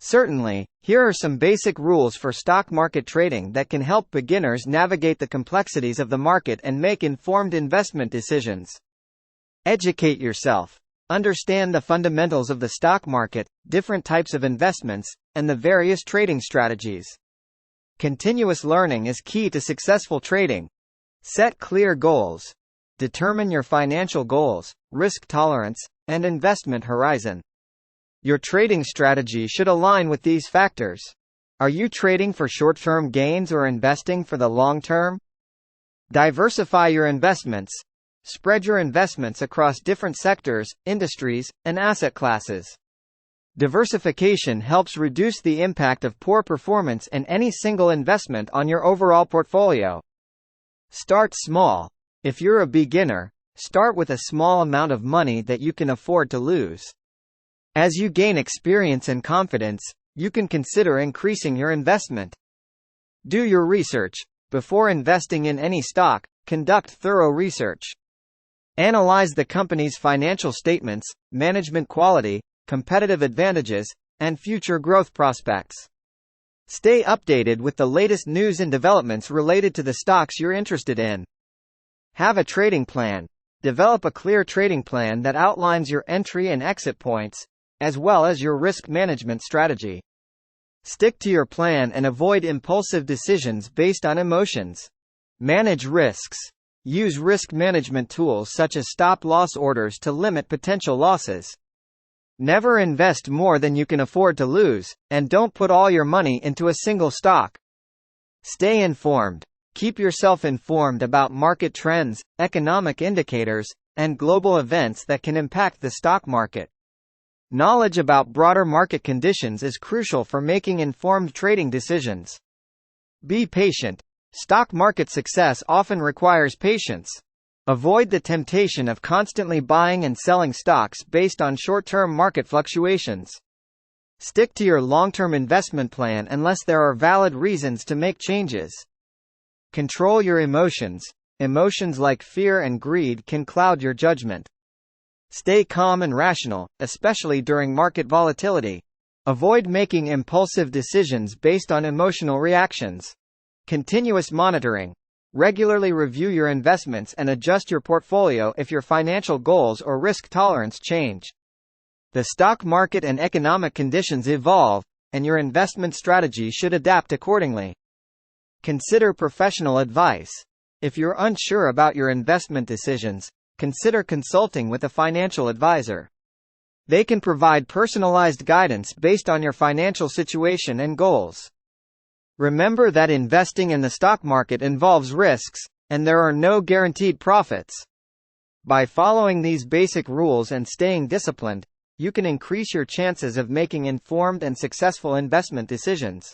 Certainly, here are some basic rules for stock market trading that can help beginners navigate the complexities of the market and make informed investment decisions. Educate yourself. Understand the fundamentals of the stock market, different types of investments, and the various trading strategies. Continuous learning is key to successful trading. Set clear goals. Determine your financial goals, risk tolerance, and investment horizon. Your trading strategy should align with these factors. Are you trading for short-term gains or investing for the long term? Diversify your investments. Spread your investments across different sectors, industries, and asset classes. Diversification helps reduce the impact of poor performance in any single investment on your overall portfolio. Start small. If you're a beginner, start with a small amount of money that you can afford to lose. As you gain experience and confidence, you can consider increasing your investment. Do your research. Before investing in any stock, conduct thorough research. Analyze the company's financial statements, management quality, competitive advantages, and future growth prospects. Stay updated with the latest news and developments related to the stocks you're interested in. Have a trading plan. Develop a clear trading plan that outlines your entry and exit points, as well as your risk management strategy. Stick to your plan and avoid impulsive decisions based on emotions. Manage risks. Use risk management tools such as stop-loss orders to limit potential losses. Never invest more than you can afford to lose, and don't put all your money into a single stock. Stay informed. Keep yourself informed about market trends, economic indicators, and global events that can impact the stock market. Knowledge about broader market conditions is crucial for making informed trading decisions. Be patient. Stock market success often requires patience. Avoid the temptation of constantly buying and selling stocks based on short-term market fluctuations. Stick to your long-term investment plan unless there are valid reasons to make changes. Control your emotions. Emotions like fear and greed can cloud your judgment. Stay calm and rational, especially during market volatility. Avoid making impulsive decisions based on emotional reactions. Continuous monitoring. Regularly review your investments and adjust your portfolio if your financial goals or risk tolerance change. The stock market and economic conditions evolve, and your investment strategy should adapt accordingly. Consider professional advice. If you're unsure about your investment decisions, consider consulting with a financial advisor. They can provide personalized guidance based on your financial situation and goals. Remember that investing in the stock market involves risks, and there are no guaranteed profits. By following these basic rules and staying disciplined, you can increase your chances of making informed and successful investment decisions.